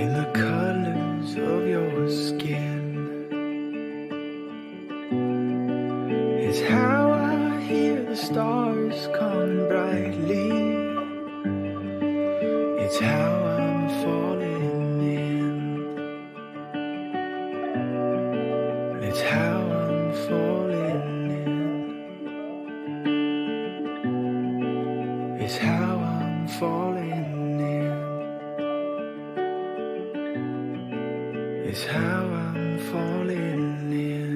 in the colors of your skin. It's how I hear the stars come brightly. It's how I'm falling in. It's how I'm falling in. It's how I'm falling in. It's how I'm falling in.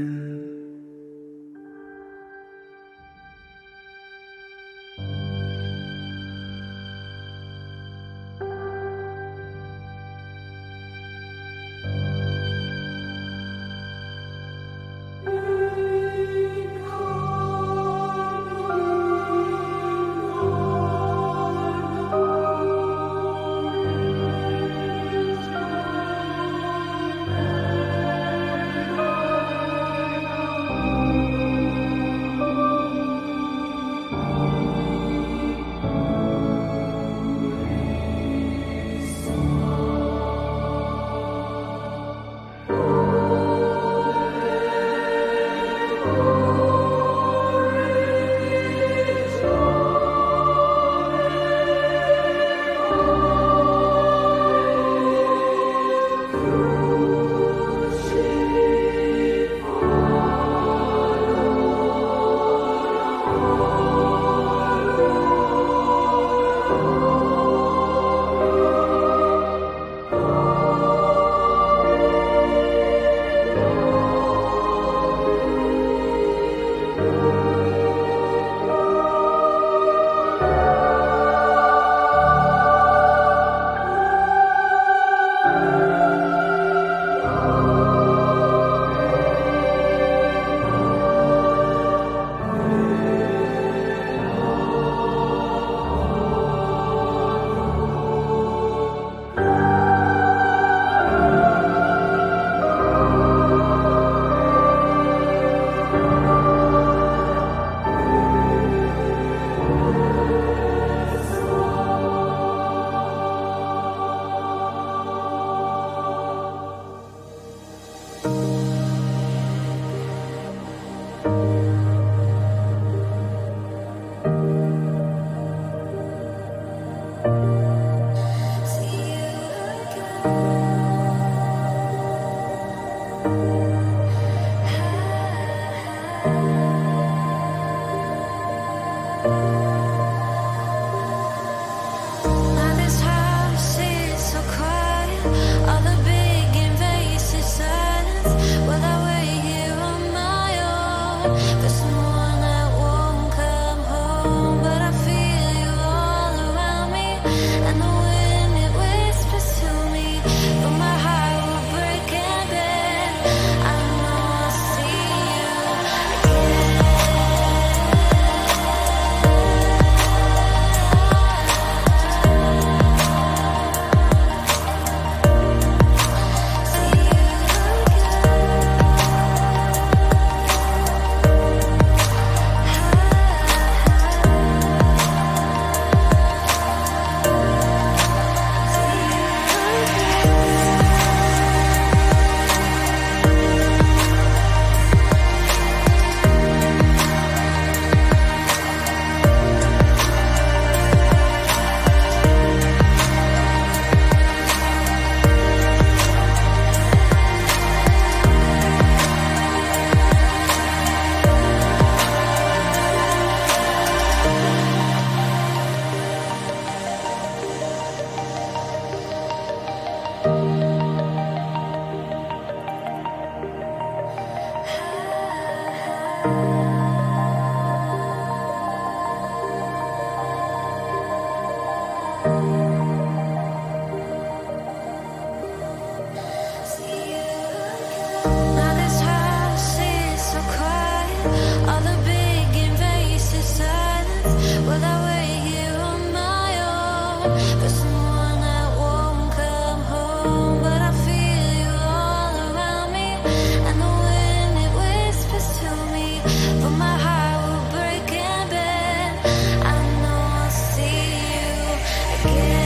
again.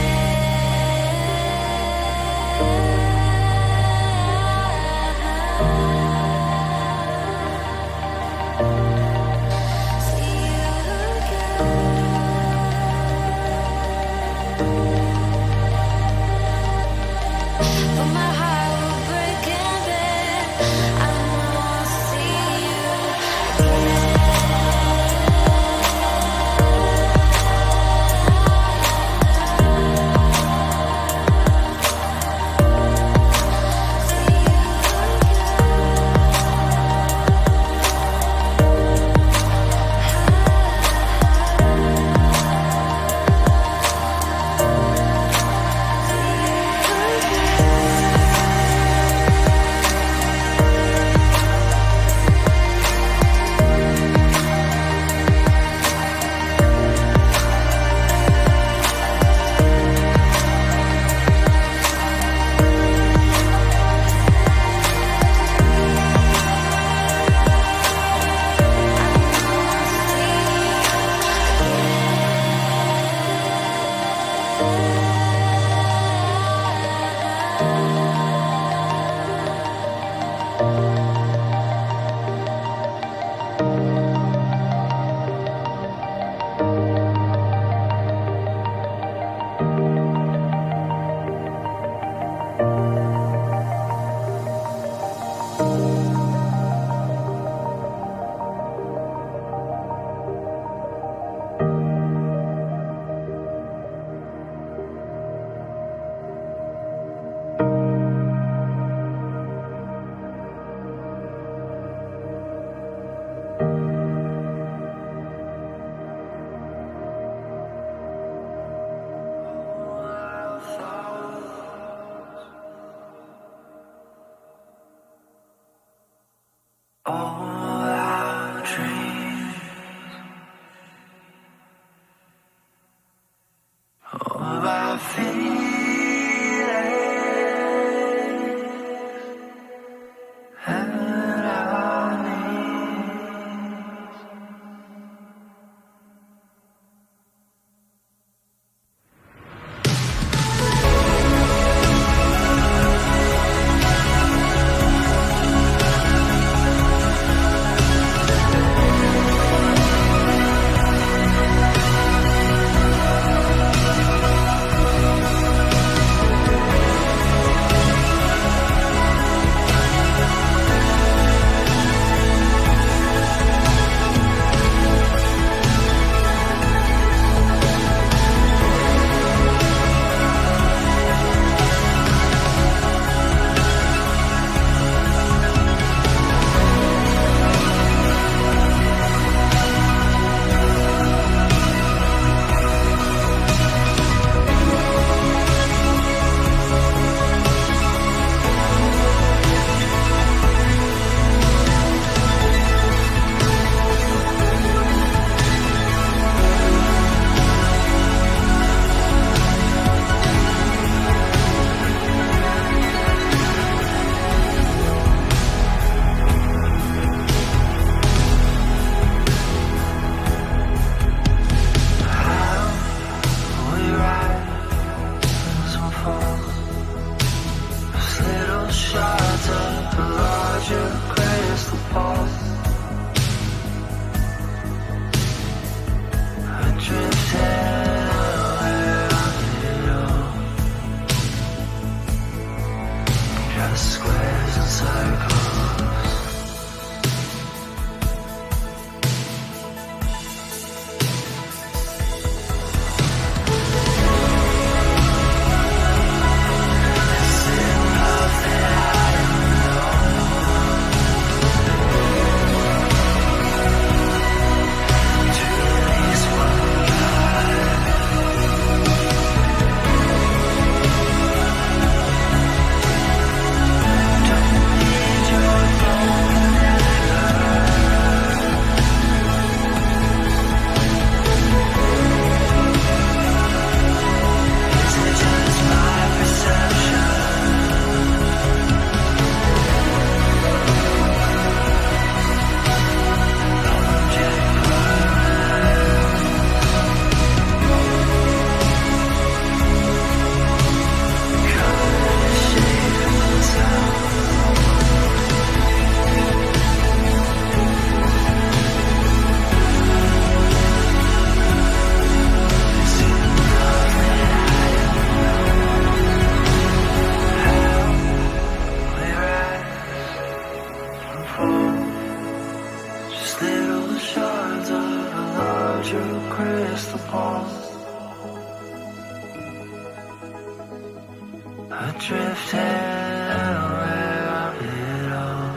Adrift anywhere on it all.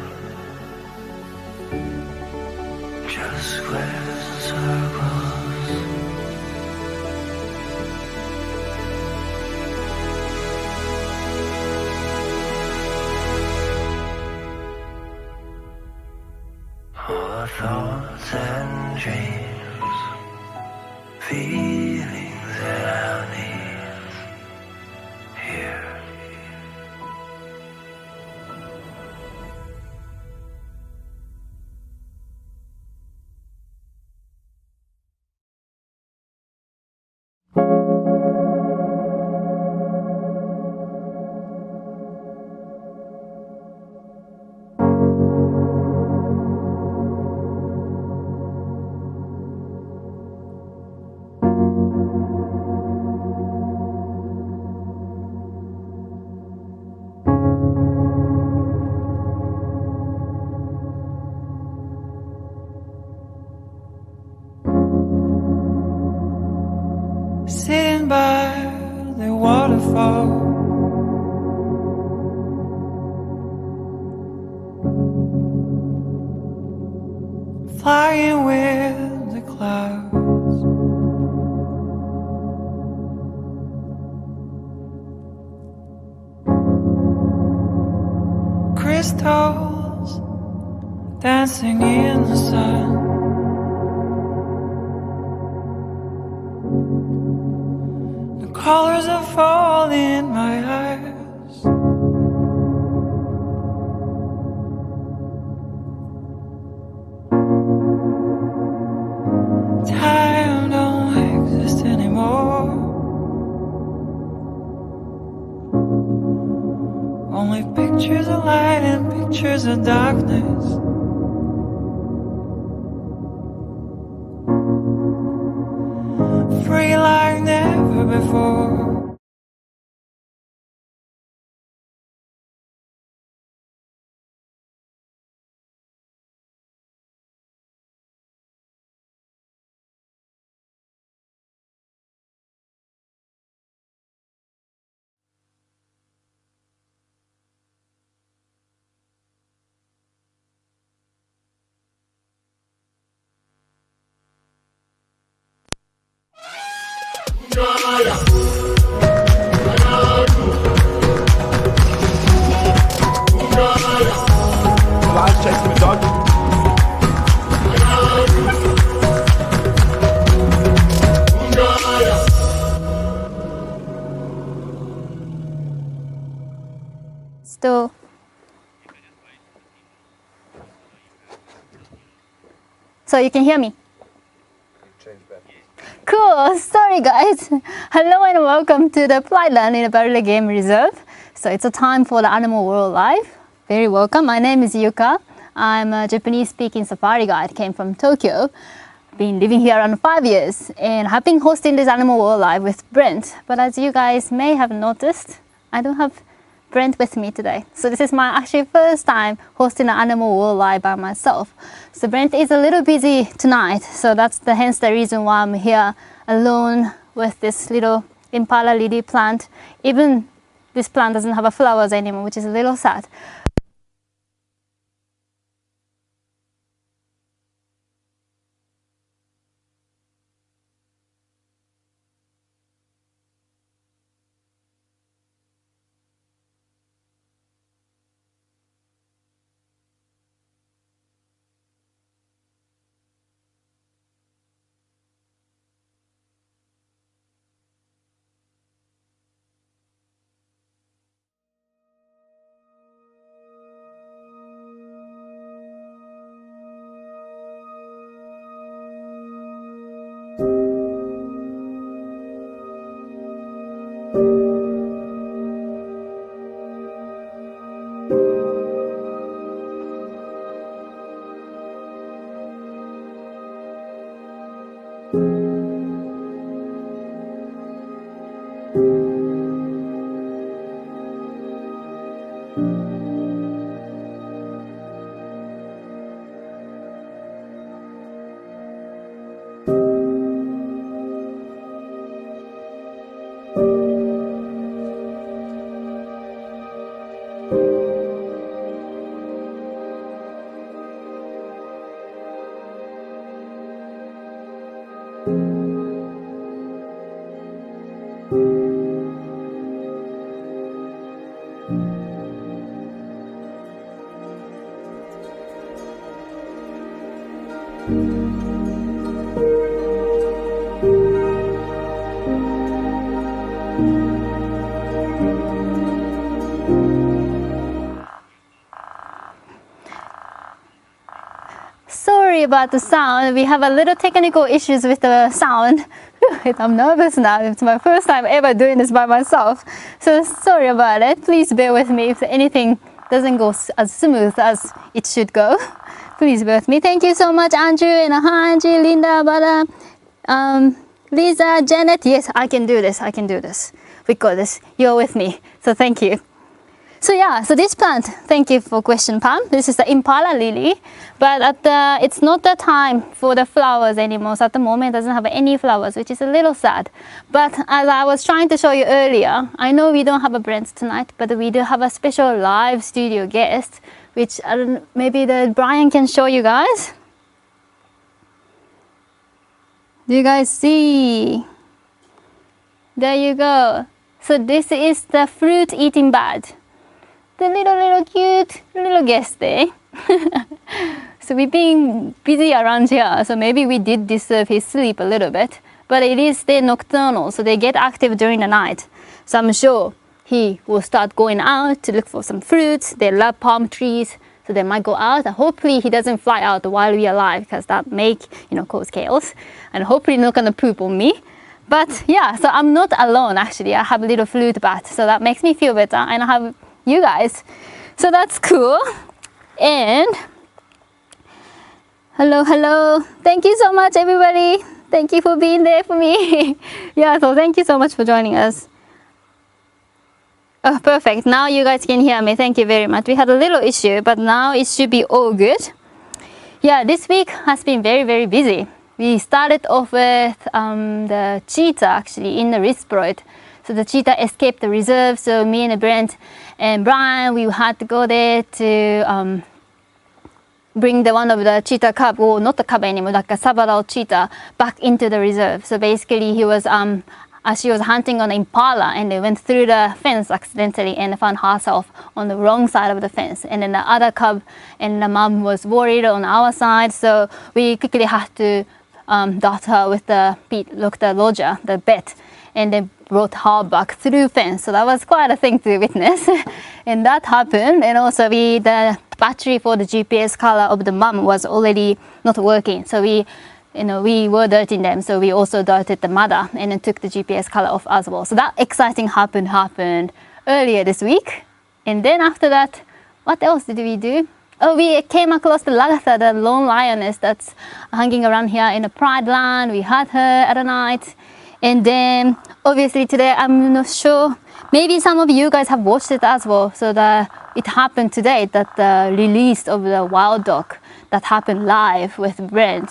Just squares and circles. All the thoughts and dreams, feelings that I need here. Sitting by the waterfall, flying with the clouds, crystals dancing in the sun. Colors are falling in my eyes. Time don't exist anymore. Only pictures of light and pictures of darkness. Free like never before. Still. So you can hear me? Cool, sorry guys. Hello and welcome to the flight land in the Barilla Game Reserve. So it's a time for the Animal World Live. Very welcome. My name is Yuka. I'm a Japanese speaking safari guide, came from Tokyo. Been living here around 5 years and have been hosting this Animal World Live with Brent. But as you guys may have noticed, I don't have Brent with me today. So this is my actually first time hosting an Animal World Live by myself. So Brent is a little busy tonight, so that's hence the reason why I'm here alone with this little impala lily plant. Even this plant doesn't have flowers anymore, which is a little sad. Sorry about the sound. We have a little technical issues with the sound. I'm nervous now. It's my first time ever doing this by myself. So sorry about it. Please bear with me if anything doesn't go as smooth as it should go. Please bear with me. Thank you so much, Andrew and Angie, Linda, Bada, Lisa, Janet. Yes, I can do this. I can do this. We got this. You're with me. So thank you. So yeah, so this plant, thank you for question, Pam. This is the impala lily, but it's not the time for the flowers anymore. So at the moment, it doesn't have any flowers, which is a little sad. But as I was trying to show you earlier, I know we don't have a Brent tonight, but we do have a special live studio guest, which maybe Brian can show you guys. Do you guys see? There you go. So this is the fruit eating bird. The little cute little guest there. So we've been busy around here, so maybe we did disturb his sleep a little bit, but it is their nocturnal, so they get active during the night. So I'm sure he will start going out to look for some fruits. They love palm trees, so they might go out, and hopefully he doesn't fly out while we are alive, because that make cause chaos, and hopefully not gonna poop on me. But yeah, so I'm not alone actually. I have a little flute bat, so that makes me feel better, and I have you guys, so that's cool. And hello, thank you so much everybody. Thank you for being there for me. Yeah, so thank you so much for joining us. Oh, perfect. Now you guys can hear me. Thank you very much. We had a little issue, but now it should be all good. Yeah, this week has been very busy. We started off with the cheetah actually in the Risproid. So the cheetah escaped the reserve, so me and Brent and Brian, we had to go there to bring one of the cheetah cub, or not the cub anymore, like a Sabadell cheetah, back into the reserve. So basically he was, she was hunting on an impala, and they went through the fence accidentally and found herself on the wrong side of the fence. And then the other cub and the mom was worried on our side, so we quickly had to dart her with the lodger, the bet, and then brought her back through fence. So that was quite a thing to witness. And that happened. And also the battery for the GPS color of the mom was already not working. So we were dirting them. So we also dirted the mother and then took the GPS color off as well. So that exciting happened earlier this week. And then after that, what else did we do? Oh, we came across the Lagatha, the lone lioness that's hanging around here in the Pride land. We had her at night. And then obviously today, I'm not sure, maybe some of you guys have watched it as well. So it happened today, that the release of the wild dog that happened live with Brent,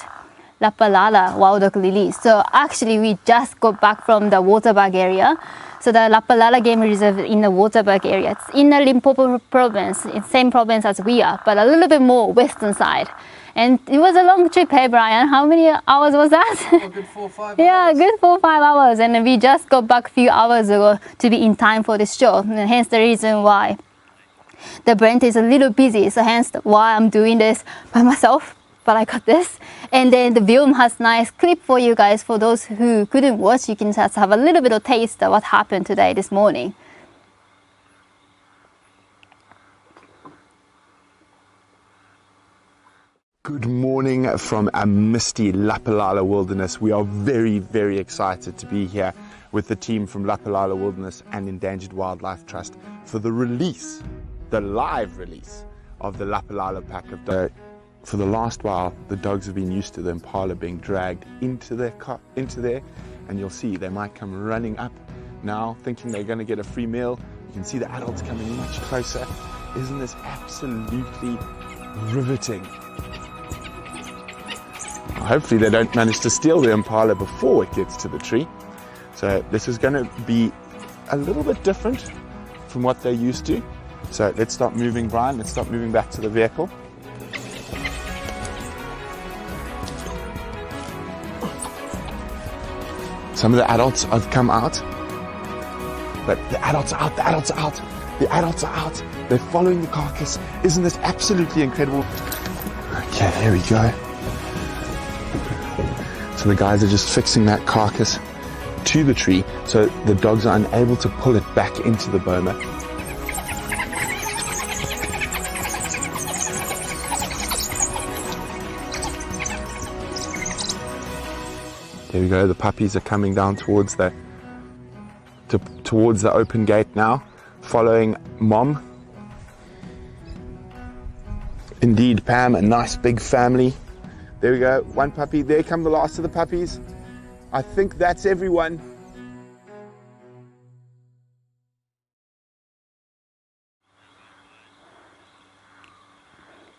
Lapalala wild dog release. So actually we just got back from the Waterberg area. So the Lapalala Game Reserve in the Waterberg area. It's in the Limpopo province, it's same province as we are, but a little bit more western side. And it was a long trip, hey Brian? How many hours was that? A good 4 or 5 hours. Yeah, good 4 or 5 hours. And we just got back a few hours ago to be in time for this show. And hence the reason why the Brent is a little busy. So hence why I'm doing this by myself. But I got this. And then the Wium has nice clip for you guys. For those who couldn't watch, you can just have a little bit of taste of what happened today, this morning. Good morning from a misty Lapalala Wilderness. We are very excited to be here with the team from Lapalala Wilderness and Endangered Wildlife Trust for the release, the live release of the Lapalala pack of dogs. For the last while, the dogs have been used to the impala being dragged into there, and you'll see they might come running up now thinking they're going to get a free meal. You can see the adults coming much closer. Isn't this absolutely riveting? Hopefully they don't manage to steal the impala before it gets to the tree. So this is going to be a little bit different from what they're used to. So let's start moving, Brian. Let's start moving back to the vehicle. Some of the adults have come out but the adults are out, the adults are out, the adults are out. They're following the carcass. Isn't this absolutely incredible? Okay, here we go. So the guys are just fixing that carcass to the tree so the dogs are unable to pull it back into the boma. There we go, the puppies are coming down towards the open gate now, following Mom. Indeed, Pam, a nice big family. There we go, one puppy. There come the last of the puppies. I think that's everyone.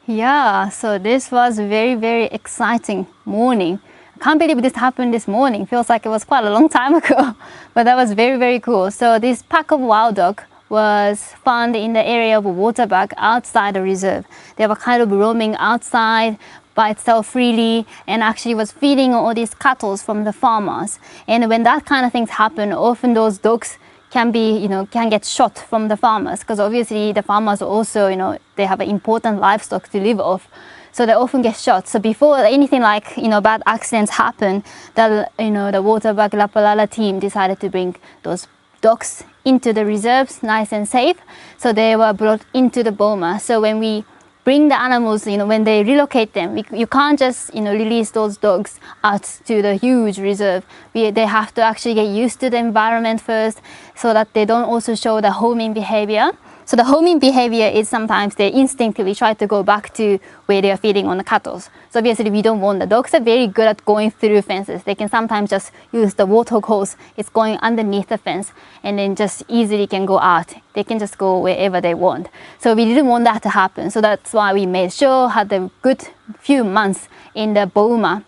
Yeah, so this was a very, very exciting morning. I can't believe this happened this morning. Feels like it was quite a long time ago, but that was very, very cool. So this pack of wild dog was found in the area of a water bug outside the reserve. They were kind of roaming outside by itself freely and actually was feeding all these cattle from the farmers. And when that kind of things happen, often those dogs can be, can get shot from the farmers, because obviously the farmers also, they have an important livestock to live off. So they often get shot. So before anything like, bad accidents happen, the water bug Lapalala team decided to bring those dogs into the reserves, nice and safe. So they were brought into the boma. So when we bring the animals, when they relocate them, you can't just, release those dogs out to the huge reserve. They have to actually get used to the environment first so that they don't also show the homing behavior. So the homing behavior is sometimes they instinctively try to go back to where they are feeding on the cattle. So obviously we don't want the dogs are very good at going through fences. They can sometimes just use the warthog hose. It's going underneath the fence and then just easily can go out. They can just go wherever they want. So we didn't want that to happen. So that's why we made sure had a good few months in the boma,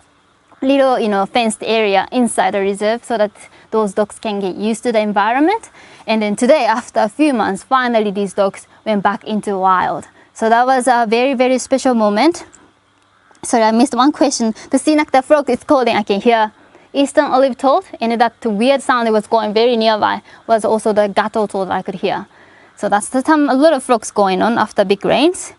little fenced area inside the reserve so that those dogs can get used to the environment. And then today, after a few months, finally these dogs went back into wild. So that was a very, very special moment. Sorry, I missed one question. The Sinak, the frog is calling. I can hear Eastern olive toad, and that weird sound that was going very nearby was also the gato toad I could hear. So that's the time a lot of frogs going on after big rains.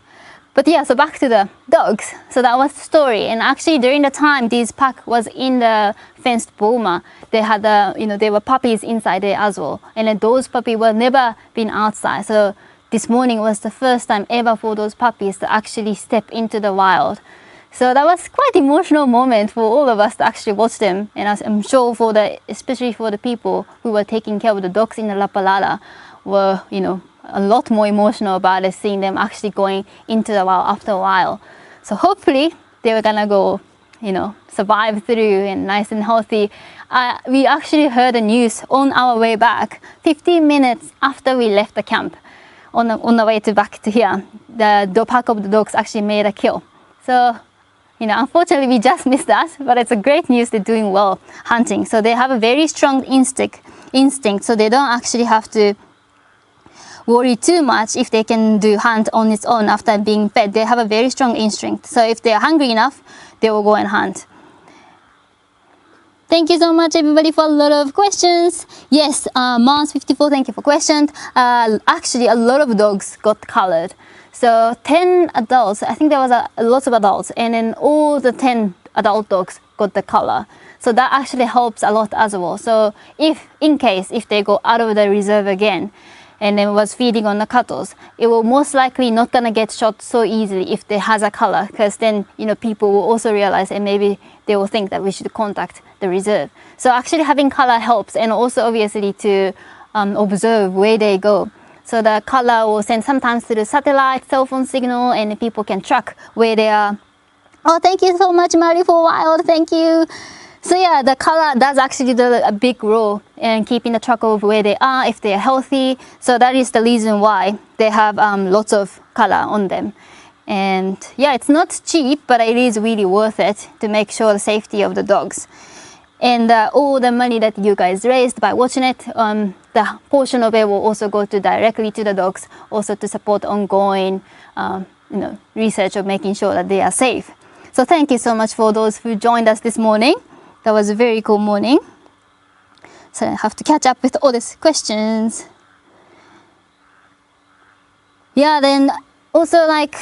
But yeah, so back to the dogs. So that was the story. And actually during the time this pack was in the fenced boma, they had there were puppies inside there as well. And then those puppies were never been outside. So this morning was the first time ever for those puppies to actually step into the wild. So that was quite an emotional moment for all of us to actually watch them. And I'm sure especially for the people who were taking care of the dogs in the Lapalala were, a lot more emotional about it, seeing them actually going into the wild after a while. So hopefully they were gonna go, survive through and nice and healthy. We actually heard the news on our way back, 15 minutes after we left the camp, on the way back to here. The pack of the dogs actually made a kill. So, unfortunately we just missed that, but it's a great news they're doing well hunting. So they have a very strong instinct, so they don't actually have to worry too much if they can hunt on its own after being fed. They have a very strong instinct. So if they're hungry enough, they will go and hunt. Thank you so much everybody for a lot of questions. Yes, Mars54, thank you for questions. Actually, a lot of dogs got colored. So 10 adults, I think there was lots of adults, and then all the 10 adult dogs got the color. So that actually helps a lot as well. So in case they go out of the reserve again, and then was feeding on the cattle, it will most likely not gonna get shot so easily if there has a color, because then people will also realize and maybe they will think that we should contact the reserve. So actually having color helps, and also obviously to observe where they go. So the color will send sometimes to the satellite cell phone signal, and people can track where they are. Oh, thank you so much, Mary, for wild. Thank you. So yeah, the color does actually do a big role in keeping the track of where they are, if they are healthy. So that is the reason why they have lots of color on them. And yeah, it's not cheap, but it is really worth it to make sure the safety of the dogs. And all the money that you guys raised by watching it, the portion of it will also go directly to the dogs, also to support ongoing research of making sure that they are safe. So thank you so much for those who joined us this morning. That was a very cool morning. So I have to catch up with all these questions. Yeah, then also like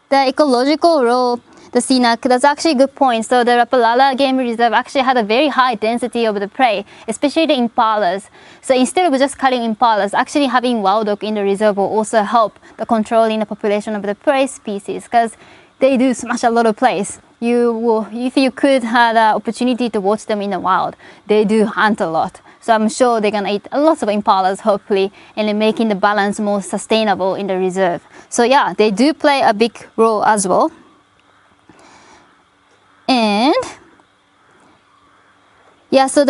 the ecological role, the CNAC, that's actually a good point. So the Rapalala Game Reserve actually had a very high density of the prey, especially the impalas. So instead of just cutting impalas, actually having wild dog in the reserve will also help the controlling the population of the prey species, because they do smash a lot of place. If you could have the opportunity to watch them in the wild, they do hunt a lot. So I'm sure they're gonna eat lots of impalas, hopefully, and then making the balance more sustainable in the reserve. So yeah, they do play a big role as well. And yeah, so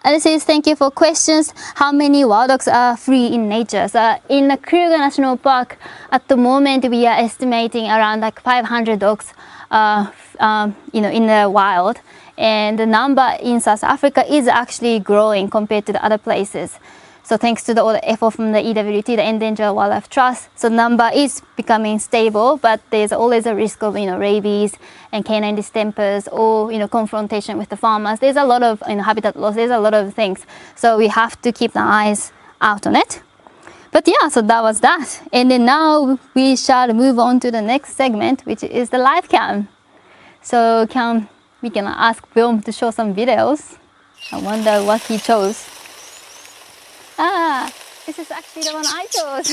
Alice, thank you for questions. How many wild dogs are free in nature? So in the Kruger National Park, at the moment we are estimating around like 500 dogs, in the wild, and the number in South Africa is actually growing compared to the other places. So thanks to all the effort from the EWT, the Endangered Wildlife Trust, so the number is becoming stable, but there's always a risk of rabies and canine distempers, or confrontation with the farmers. There's a lot of habitat loss. There's a lot of things, so we have to keep the eyes out on it. But yeah, so that was that, and then now we shall move on to the next segment, which is the live cam. So we can ask Wium to show some videos. I wonder what he chose. This is actually the one I chose.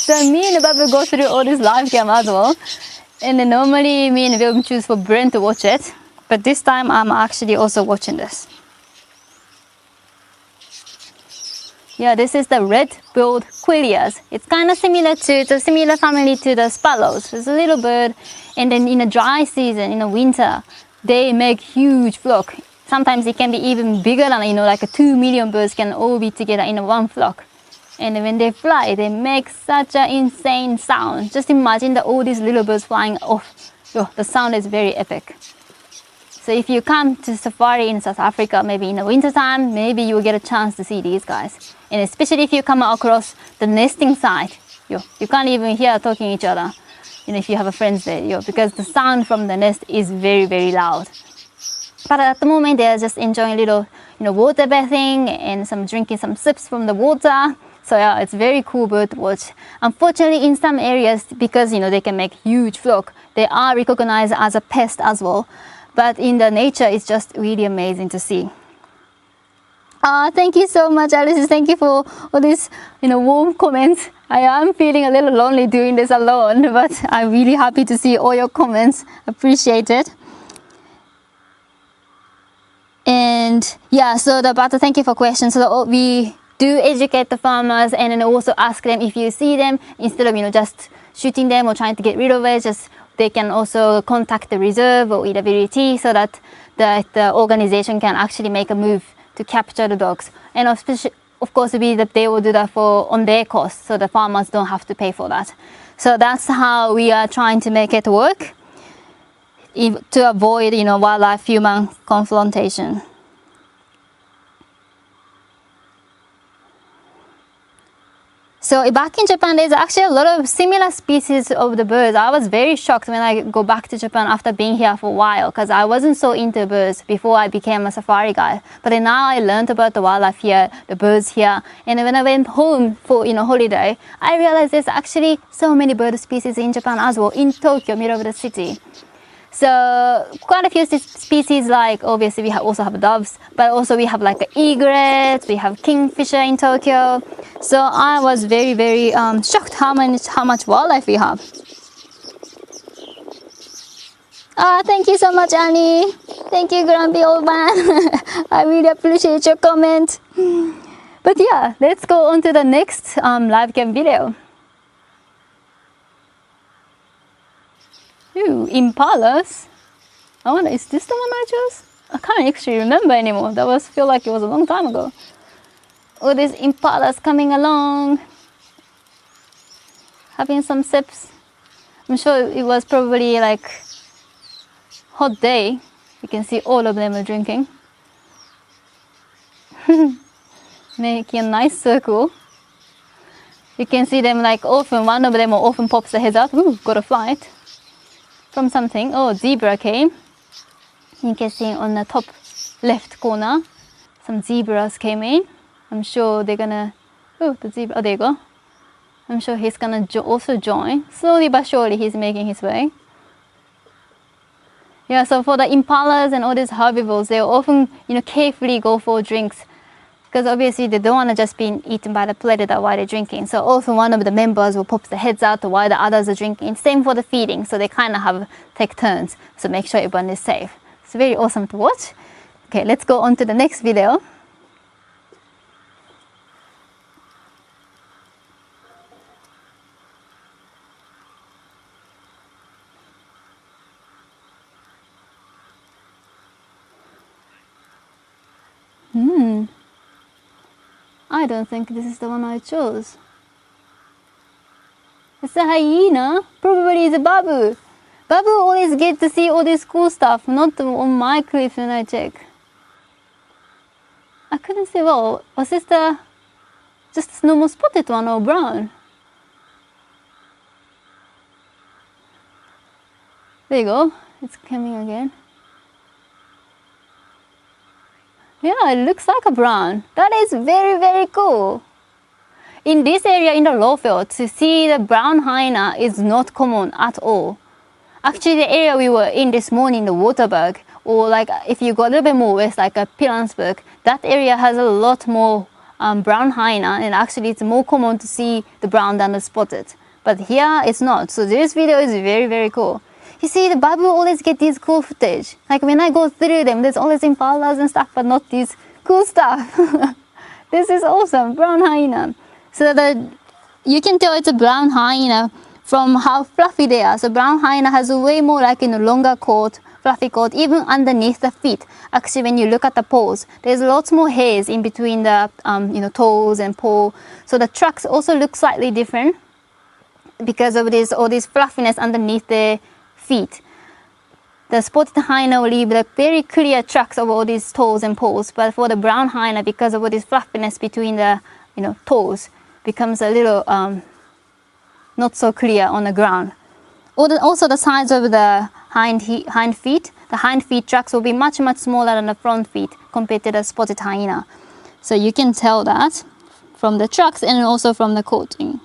So me and Babu go through all this live cam as well. And then normally me and Wium choose for Brent to watch it. But this time I'm actually also watching this. Yeah, this is the red-billed quillias. It's kind of similar it's a similar family to the sparrows. It's a little bird. And then in the dry season, in the winter, they make huge flock. Sometimes it can be even bigger than, like 2 million birds can all be together in one flock. And when they fly, they make such an insane sound. Just imagine all these little birds flying off. The sound is very epic. So if you come to safari in South Africa, maybe in the winter time, maybe you will get a chance to see these guys. And especially if you come across the nesting site, you can't even hear talking each other. If you have a friends there, because the sound from the nest is very, very loud. But at the moment, they're just enjoying a little, water bathing and drinking some sips from the water. So yeah, it's very cool bird to watch. Unfortunately, in some areas, because they can make huge flock, they are recognized as a pest as well. But in the nature, it's just really amazing to see. Thank you so much, Alice. Thank you for all these, warm comments. I am feeling a little lonely doing this alone, but I'm really happy to see all your comments. Appreciate it. And yeah, so thank you for questions. So we do educate the farmers, and then also ask them if you see them, instead of just shooting them or trying to get rid of it, they can also contact the reserve or EWT, so that the organization can actually make a move to capture the dogs. And of course, they will do that on their cost, so the farmers don't have to pay for that. So that's how we are trying to make it work, to avoid wildlife-human confrontation. So back in Japan, there's actually a lot of similar species of the birds. I was very shocked when I go back to Japan after being here for a while, because I wasn't so into birds before I became a safari guide. But then now I learned about the wildlife here, the birds here. And when I went home for holiday, I realized there's actually so many bird species in Japan as well, in Tokyo, middle of the city. So quite a few species, like obviously we also have doves, but also we have like egrets, we have kingfisher in Tokyo. So I was very, very shocked how much wildlife we have. Thank you so much, Annie. Thank you, Grumpy Old Man. I really appreciate your comment. But yeah, let's go on to the next live cam video. Ooh, impalas. I wonder, is this the one I chose? I can't actually remember anymore. Feel like it was a long time ago. All these impalas coming along, having some sips. I'm sure it was probably like hot day. You can see all of them are drinking. Making a nice circle. You can see them one of them often pops their heads out. Ooh, got a flight from something. Oh, zebra came. You can see on the top left corner. some zebras came in. I'm sure they're gonna, oh, the zebra, oh, there you go. I'm sure he's gonna also join. Slowly but surely he's making his way. Yeah, so for the impalas and all these herbivores, they often, carefully go for drinks because obviously they don't want to just be eaten by the predator while they're drinking. So often one of the members will pop their heads out while the others are drinking. Same for the feeding, so they kind of take turns. So make sure everyone is safe. It's very awesome to watch. Okay, let's go on to the next video. I don't think this is the one I chose. It's a hyena. Probably it's a babu. Babu always get to see all this cool stuff, not on my cliff when I check. I couldn't see well. Was this just a normal spotted one or brown? There you go. It's coming again. Yeah, it looks like a brown. That is very, very cool. In this area in the lowfield, to see the brown hyena is not common at all. Actually, the area we were in this morning, the Waterberg, or like if you go a little bit more west, like Pilansburg, that area has a lot more brown hyena, and actually it's more common to see the brown than the spotted. But here it's not. So this video is very, very cool. You see, the babu always get these cool footage. Like when I go through them, there's always impalas and stuff, but not these cool stuff. This is awesome, brown hyena. So that you can tell it's a brown hyena from how fluffy they are. So brown hyena has a way more like longer coat, fluffy coat, even underneath the feet. Actually, when you look at the paws, there's lots more hairs in between the toes and paw. So the tracks also look slightly different because of all this fluffiness underneath their feet. The spotted hyena will leave like very clear tracks of all these toes and paws, but for the brown hyena, because of all this fluffiness between the toes, becomes a little not so clear on the ground. Also the size of the hind feet. The hind feet tracks will be much, much smaller than the front feet compared to the spotted hyena. So you can tell that from the tracks and also from the coating.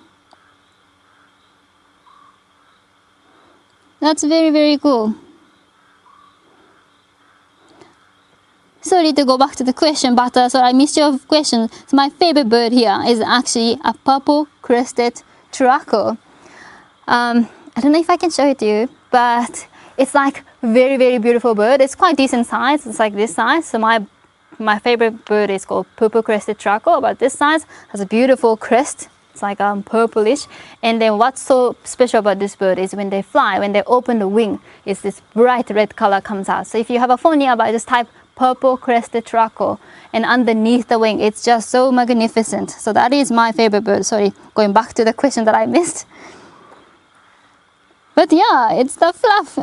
That's very, very cool. Sorry to go back to the question, but sorry, I missed your question. So my favorite bird here is actually a purple-crested turako. I don't know if I can show it to you, but it's like very, very beautiful bird. It's quite decent size. It's like this size. So my favorite bird is called purple-crested turako, but this size has a beautiful crest. It's like purplish. And then what's so special about this bird is when they fly, when they open the wing, is this bright red color comes out. So if you have a phone nearby, just type purple-crested turako, and underneath the wing, it's just so magnificent. So that is my favorite bird. Sorry, going back to the question that I missed. But yeah, it's the fluff.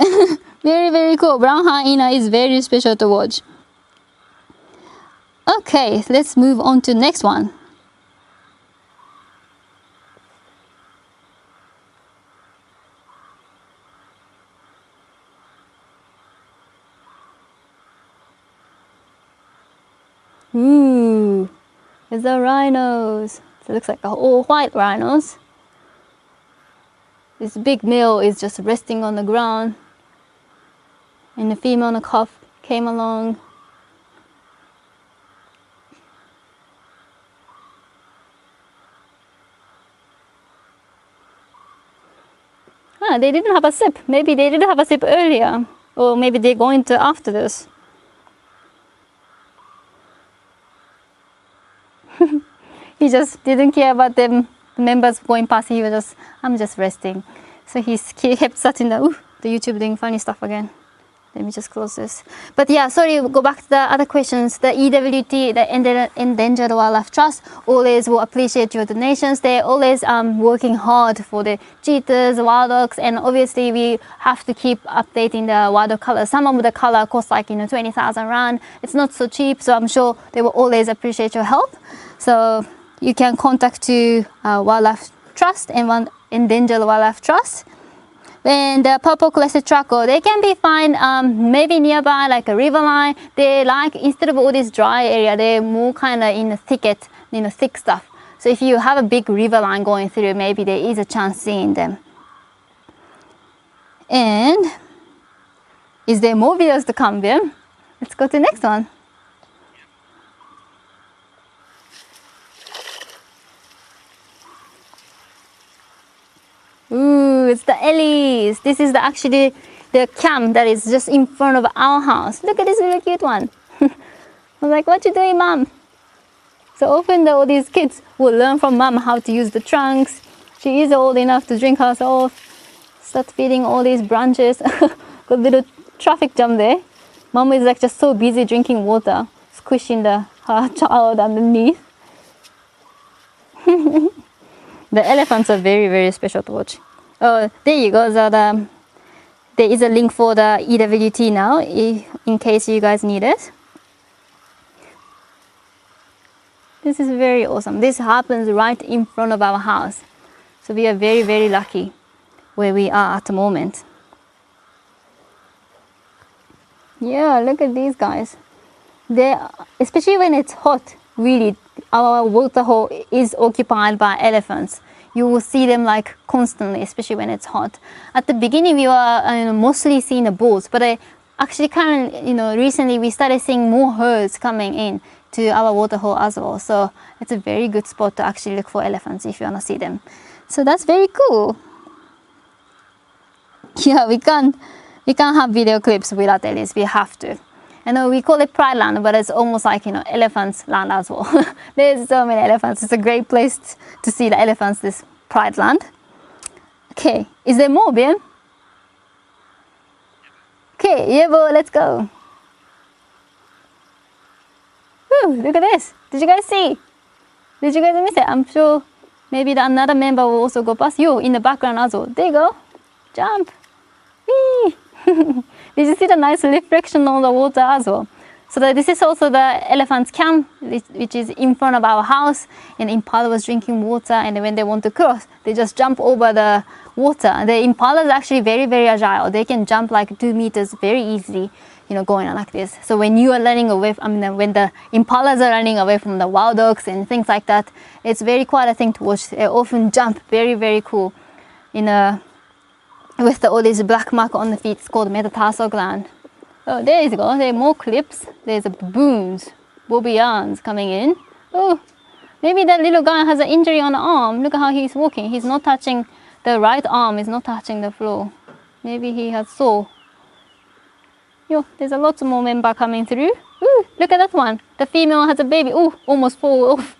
Very, very cool. Brown hyena is very special to watch. Okay, let's move on to the next one. Ooh, it's the rhinos. It looks like all white rhinos. This big male is just resting on the ground, and the female on the calf came along. They didn't have a sip. Maybe they didn't have a sip earlier, or maybe they're going to after this. He just didn't care about them, the members going past. He was just, I'm just resting. So he kept sitting there. Ooh, the YouTube doing funny stuff again. Let me just close this. But yeah, sorry, go back to the other questions. The EWT, the Endangered Wildlife Trust, always will appreciate your donations. They're always working hard for the cheetahs, wild dogs, and obviously we have to keep updating the wild dog colors. Some of the color costs like 20,000 rand. It's not so cheap, so I'm sure they will always appreciate your help. So you can contact to Wildlife Trust and Endangered Wildlife Trust. when the purple crested charcoal, they can be found maybe nearby like a river line. They like, instead of all this dry area, they're more kind of in the thicket, thick stuff. So if you have a big river line going through, maybe there is a chance seeing them. And is there more videos to come, Bim? Let's go to the next one. Ooh, it's the Ellies. This is actually the camp that is just in front of our house. Look at this really cute one. I was like, what you doing, Mom? So often all these kids will learn from Mom how to use the trunks. She is old enough to drink herself. Start feeding all these branches. Got a little traffic jam there. Mom is like just so busy drinking water, squishing her child underneath. The elephants are very, very special to watch. Oh, there you go. So there is a link for the EWT now, in case you guys need it. This is very awesome. This happens right in front of our house. So we are very, very lucky where we are at the moment. Yeah, look at these guys. Especially when it's hot, really, our water hole is occupied by elephants. You will see them like constantly, especially when it's hot. At the beginning, we were mostly seeing the bulls, but actually recently we started seeing more herds coming in to our water hole as well. So it's a very good spot to actually look for elephants if you want to see them. So that's very cool. Yeah, we can't have video clips without Ellies. We have to. I know we call it Pride Land, but it's almost like, elephants land as well. There's so many elephants. It's a great place to see the elephants, this Pride Land. Okay, is there more, Bim? Okay, yeah, boy, let's go. Woo, look at this. Did you guys see? Did you guys miss it? I'm sure maybe another member will also go past you in the background as well. There you go. Jump. Whee! Did you see the nice reflection on the water as well? So this is also the elephant's camp, which is in front of our house. And impala was drinking water, and when they want to cross, they just jump over the water. The impala is actually very, very agile. They can jump like 2 meters very easily, going on like this. So when you are running away, when the impalas are running away from the wild dogs and things like that, it's very quite a thing to watch. They often jump very, very cool with all these black mark on the feet. It's called metatarsal gland. Oh, there you go. There are more clips. There's baboons, bobbians coming in. Oh, maybe that little guy has an injury on the arm. Look at how he's walking. He's not touching, the right arm is not touching the floor. Maybe he has sore. Yo, there's a lot more member coming through. Ooh, look at that one. The female has a baby. Ooh, almost fall off.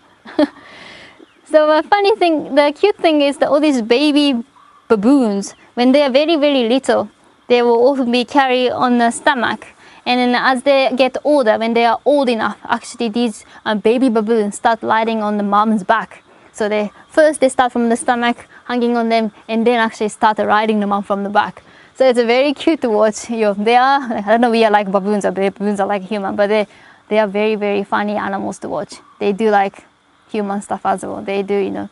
So the funny thing, the cute thing is that all these baby baboons, when they are very, very little, they will often be carried on the stomach. And then as they get older, when they are old enough, actually these baby baboons start lying on the mom's back. So they start from the stomach, hanging on them, and then actually start riding the mom from the back. So it's very cute to watch. They are, I don't know, we are like baboons, or baboons are like human, but they are very, very funny animals to watch. They do like human stuff as well. They do,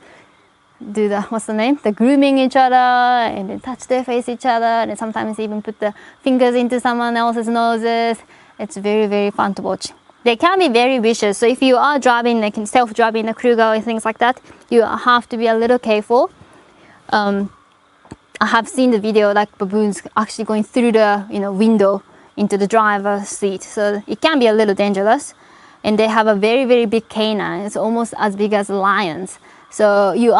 do the, what's the name? The grooming each other, and then touch their face each other, and then sometimes even put the fingers into someone else's noses. It's very, very fun to watch. They can be very vicious. So if you are driving, like self-driving a Kruger and things like that, you have to be a little careful. I have seen the video like baboons actually going through the window into the driver's seat. So it can be a little dangerous. And they have a very, very big canine. It's almost as big as lions. So you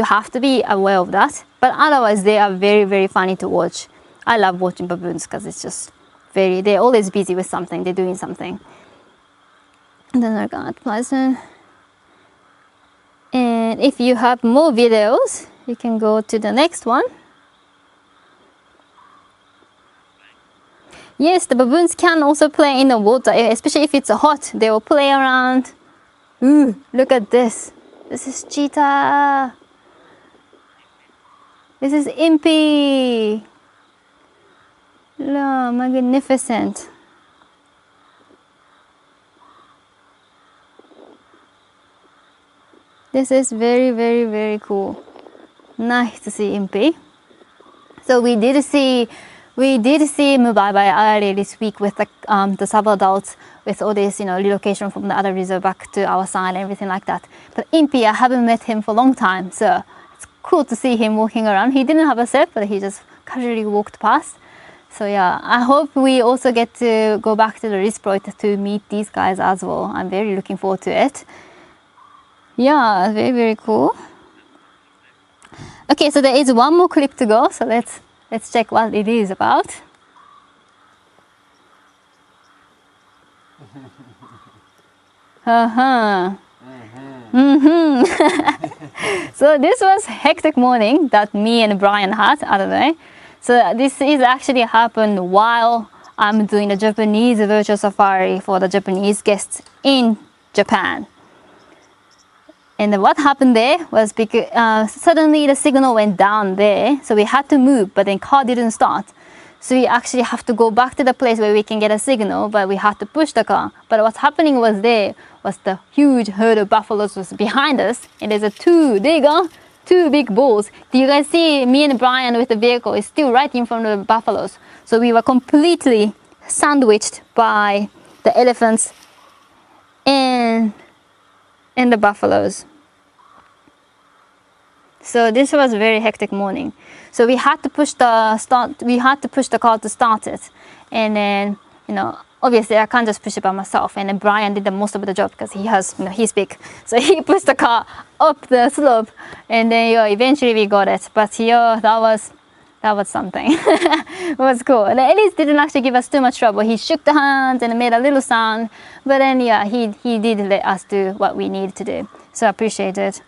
have to be aware of that. But otherwise, they are very, very funny to watch. I love watching baboons because it's just they're always busy with something. They're doing something. And then I got Pleasant. And if you have more videos, you can go to the next one. Yes, the baboons can also play in the water, especially if it's hot. They will play around. Ooh, look at this. This is cheetah. This is impy. Oh, magnificent. This is very, very, very cool. Nice to see impy. So we did see Mumbai earlier this week with the sub-adults, with all this, relocation from the other resort back to our side and everything like that. But Impi, I haven't met him for a long time, so it's cool to see him walking around. He didn't have a set, but he just casually walked past. So yeah, I hope we also get to go back to the Risproject to meet these guys as well. I'm very looking forward to it. Yeah, very, very cool. Okay, so there is one more clip to go, so let's check what it is about. So this was hectic morning that me and Brian had, I don't know. So this is actually happened while I'm doing a Japanese virtual safari for the Japanese guests in Japan. And what happened there was because suddenly the signal went down there, so we had to move, but then car didn't start. So we actually have to go back to the place where we can get a signal, but we had to push the car. But what's happening was the huge herd of buffaloes was behind us, and there you go, two big bulls. Do you guys see me and Brian with the vehicle is still right in front of the buffaloes? So we were completely sandwiched by the elephants and the buffaloes. So this was a very hectic morning. So we had to push the car to start it, and then obviously I can't just push it by myself. And then Brian did the most of the job because he's big, so he pushed the car up the slope, and then eventually we got it. But that was something. It was cool. And Ellis didn't actually give us too much trouble. He shook the hands and made a little sound, but then he did let us do what we needed to do. So I appreciate it.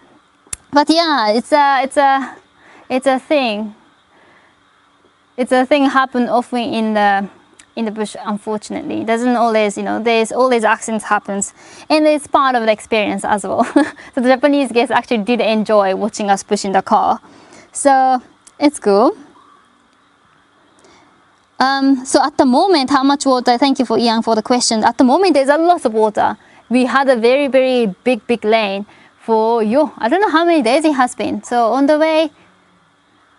But yeah, it's a thing. It's a thing happen often in the bush. Unfortunately, it doesn't always. There's always accidents happens, and it's part of the experience as well. So the Japanese guests actually did enjoy watching us pushing the car. So it's cool. So at the moment, how much water? Thank you for Ian for the question. At the moment, there's a lot of water. We had a very, very big lane for I don't know how many days it has been. So on the way,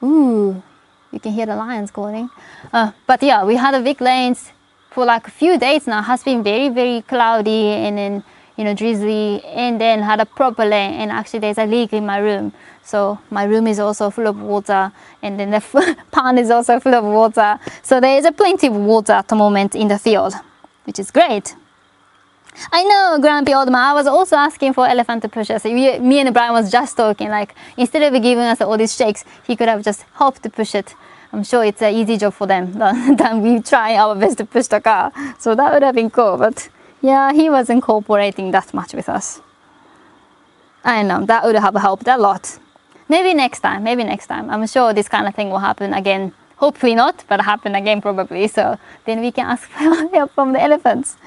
you can hear the lions calling. But yeah, we had a big lanes for like a few days now. It has been very, very cloudy and then drizzly, and then had a proper lane. And actually, there's a leak in my room. So my room is also full of water, and then the pond is also full of water. So there is plenty of water at the moment in the field, which is great. I know, Grumpy Old Man, I was also asking for elephant to push us. Me and Brian was just talking, like, instead of giving us all these shakes, he could have just helped to push it. I'm sure it's an easy job for them than we try our best to push the car. So that would have been cool, but yeah, he wasn't cooperating that much with us. I know, that would have helped a lot. Maybe next time. I'm sure this kind of thing will happen again. Hopefully not, but happen again probably. So then we can ask for help from the elephants.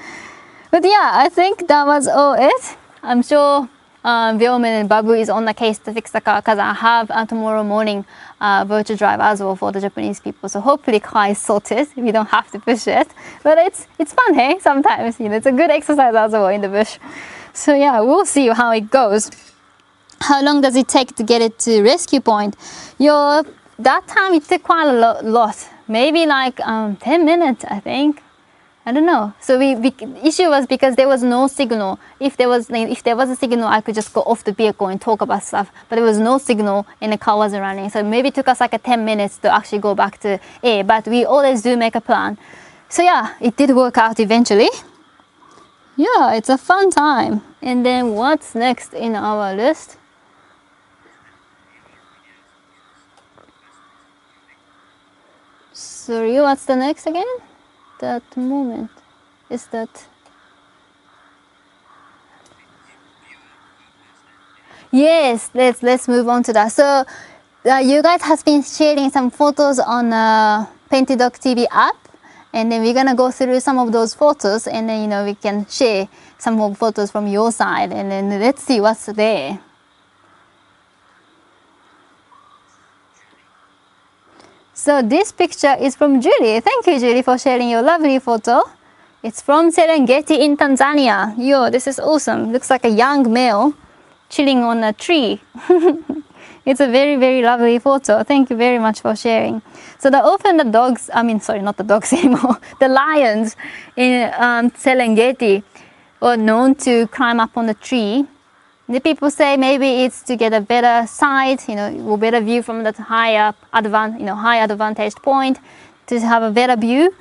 But yeah, I think that was all it. I'm sure Biomen and Babu is on the case to fix the car, because I have tomorrow morning virtual drive as well for the Japanese people. So hopefully car is sorted. We don't have to push it. But it's fun, hey? Sometimes, it's a good exercise as well in the bush. So yeah, we'll see how it goes. How long does it take to get it to rescue point? That time it took quite a lot. Maybe like 10 minutes, I think. I don't know. So the issue was because there was no signal. If there was a signal, I could just go off the vehicle and talk about stuff. But there was no signal and the car wasn't running. So maybe it took us like 10 minutes to actually go back to A. But we always do make a plan. So yeah, it did work out eventually. Yeah, it's a fun time. And then what's next in our list? Sorry, what's the next again? That moment is that. Yes, let's move on to that. So you guys have been sharing some photos on Painted Dog TV app, and then we're gonna go through some of those photos, and then we can share some more photos from your side, and then let's see what's there. So this picture is from Julie. Thank you, Julie, for sharing your lovely photo. It's from Serengeti in Tanzania. Yo, this is awesome. Looks like a young male chilling on a tree. It's a very, very lovely photo. Thank you very much for sharing. So often the dogs, sorry, not the dogs anymore, the lions in Serengeti are known to climb up on the tree. The people say maybe it's to get a better sight, or better view from the higher advantage point, to have a better view,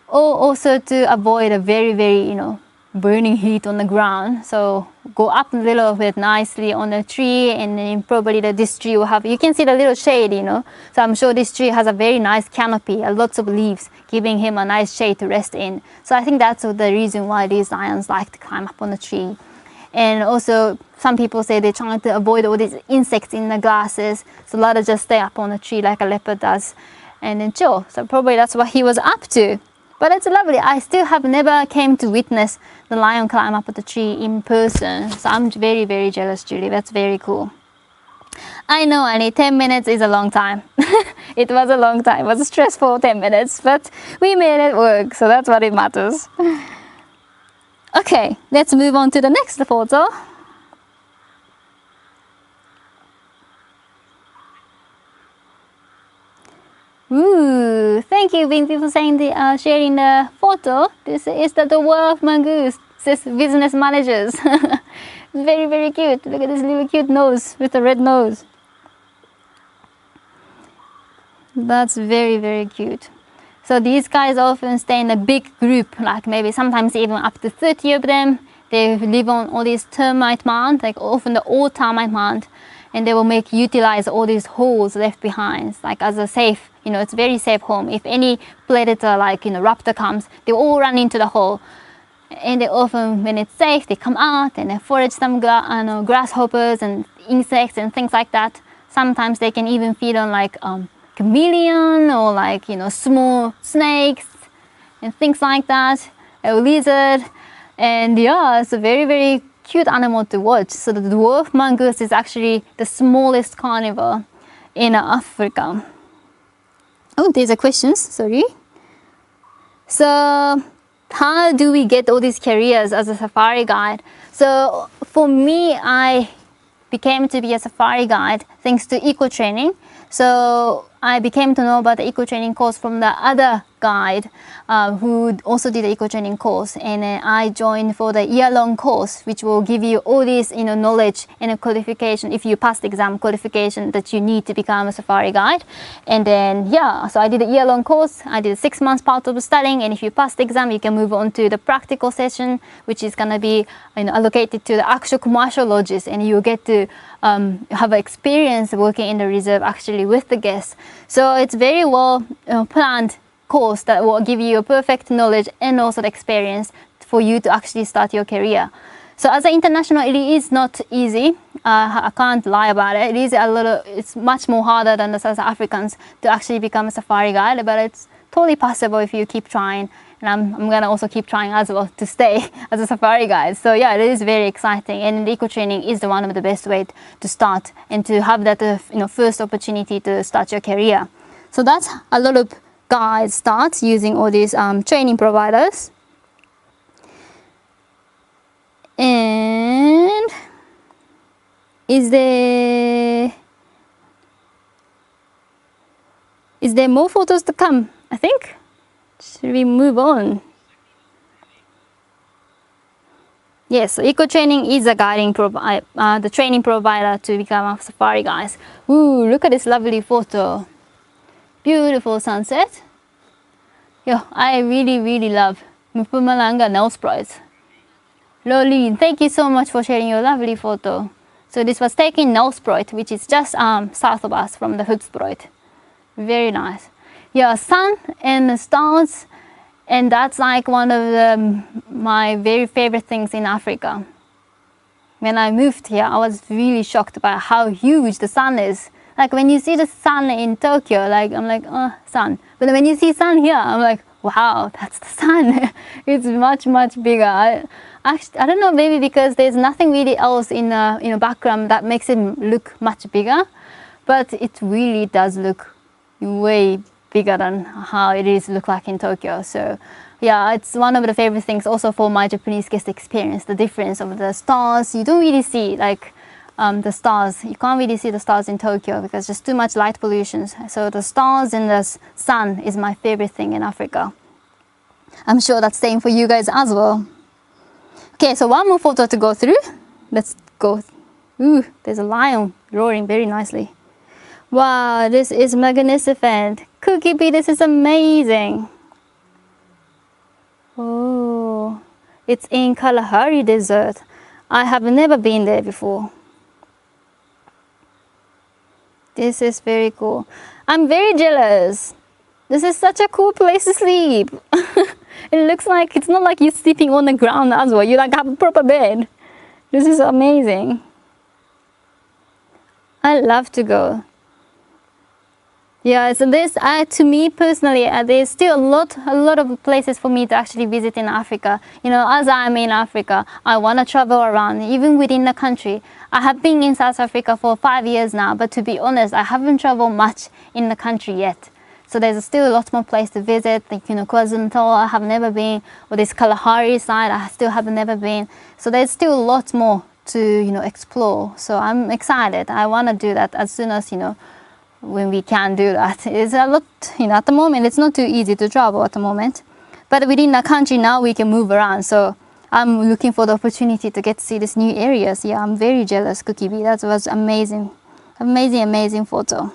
or also to avoid a very, very, burning heat on the ground. So go up a little bit nicely on the tree, and then probably this tree will have, you can see the little shade, So I'm sure this tree has a very nice canopy, lots of leaves, giving him a nice shade to rest in. So I think that's the reason why these lions like to climb up on the tree. And also some people say they're trying to avoid all these insects in the grasses, so let it just stay up on the tree like a leopard does and then chill. So probably that's what he was up to. But it's lovely. I still have never came to witness the lion climb up the tree in person. So I'm very, very jealous, Julie. That's very cool. I know, Annie, 10 minutes is a long time. It was a long time. It was a stressful 10 minutes, but we made it work. So that's what it matters. Okay, let's move on to the next photo. Ooh, thank you, Binti, for sharing the photo. This is the dwarf mongoose, says business managers. Very, very cute. Look at this little cute nose with the red nose. That's very, very cute. So these guys often stay in a big group, like maybe sometimes even up to 30 of them. They live on all these termite mounds, like often the old termite mound, and they will utilize all these holes left behind, like as a safe, it's very safe home. If any predator like, raptor comes, they all run into the hole. And they often, when it's safe, they come out and they forage some grasshoppers and insects and things like that. Sometimes they can even feed on like chameleon or like, small snakes and things like that, a lizard. And yeah, it's a very, very cute animal to watch. So the dwarf mongoose is actually the smallest carnivore in Africa. Oh, there's a question, sorry. So how do we get all these careers as a safari guide? So for me, I became to be a safari guide thanks to eco training. So I became to know about the eco training course from the other guide who also did the eco training course, and I joined for the year-long course, which will give you all this knowledge and a qualification, if you pass the exam, qualification that you need to become a safari guide. And then yeah, so I did a year-long course. I did a 6 months part of studying, and if you pass the exam, you can move on to the practical session, which is going to be allocated to the actual commercial lodges, and you get to have an experience working in the reserve actually with the guests. So it's very well planned course that will give you a perfect knowledge and also the experience for you to actually start your career. So as an international, it is not easy. I can't lie about it. It's much more harder than the South Africans to actually become a safari guide, but it's totally possible if you keep trying. And I'm gonna also keep trying as well to stay as a safari guide. So yeah, it is very exciting, and eco training is one of the best ways to start and to have that first opportunity to start your career. So that's a lot of guides start using all these training providers. And is there more photos to come? I think. Should we move on? Yes, so eco training is a the training provider to become a safari guide. Ooh, look at this lovely photo. Beautiful sunset. Yeah, I really, really love Mpumalanga nail sprays. Lolene, thank you so much for sharing your lovely photo. So this was taken in Nelspruit, which is just south of us from the Hoedspruit. Very nice. Yeah, sun and the stars, and that's like one of my very favorite things in Africa. When I moved here, I was really shocked by how huge the sun is. Like when you see the sun in Tokyo, I'm like, oh, sun. But when you see sun here, I'm like, wow, that's the sun. It's much, much bigger. I don't know, maybe because there's nothing really else in the background that makes it look much bigger, but it really does look way bigger than how it is look like in Tokyo. So yeah, it's one of the favorite things also for my Japanese guest experience, the difference of the stars. You don't really see, like the stars. You can't really see the stars in Tokyo because there's too much light pollution. So the stars and the sun is my favorite thing in Africa. I'm sure that's same for you guys as well. Okay, so one more photo to go through. Let's go. Ooh, there's a lion roaring very nicely. Wow, this is magnificent. Cookie Bee, this is amazing. Oh, it's in Kalahari Desert. I have never been there before. This is very cool. I'm very jealous. This is such a cool place to sleep. It looks like, it's not like you're sleeping on the ground as well. You like have a proper bed. This is amazing. I love to go. Yeah, so this, to me personally, there's still a lot of places for me to actually visit in Africa. You know, as I'm in Africa, I want to travel around, even within the country. I have been in South Africa for 5 years now, but to be honest, I haven't traveled much in the country yet. So there's still a lot more place to visit, like, you know, KwaZulu-Natal, I have never been, or this Kalahari side, I still have never been. So there's still a lot more to, you know, explore. So I'm excited. I want to do that as soon as, you know, when we can do that. It's a lot, you know, at the moment, it's not too easy to travel at the moment. But within the country now, we can move around. So I'm looking for the opportunity to get to see these new areas. Yeah, I'm very jealous, Cookie Bee. That was amazing. Amazing photo.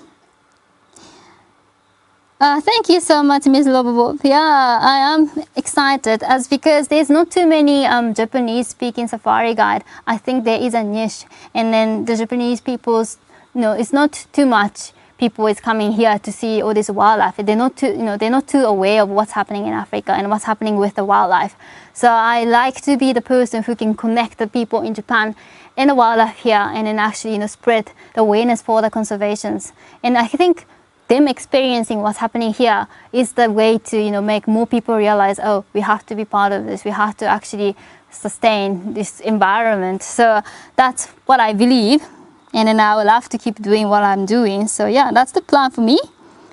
Thank you so much, Miss Lovable. Yeah, I am excited as because there's not too many Japanese speaking safari guide. I think there is a niche, and then the Japanese people's, you know, it's not too much people is coming here to see all this wildlife. They're not too, you know, they're not too aware of what's happening in Africa and what's happening with the wildlife. So I like to be the person who can connect the people in Japan and the wildlife here, and then actually, you know, spread the awareness for the conservations. And I think them experiencing what's happening here is the way to, you know, make more people realize, oh, we have to be part of this. We have to actually sustain this environment. So that's what I believe. And then I will have to keep doing what I'm doing. So yeah, that's the plan for me.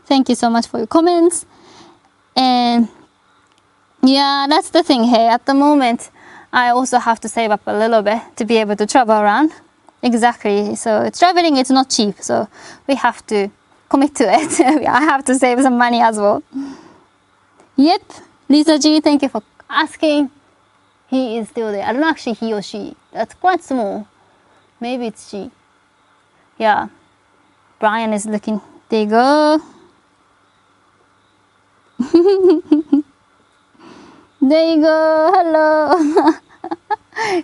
Thank you so much for your comments. And yeah, that's the thing here. At the moment, I also have to save up a little bit to be able to travel around. Exactly. So traveling is not cheap. So we have to commit to it. I have to save some money as well. Yep. Lisa G, thank you for asking. He is still there. I don't know actually he or she. That's quite small. Maybe it's she. Yeah, Brian is looking. There you go. There you go. Hello.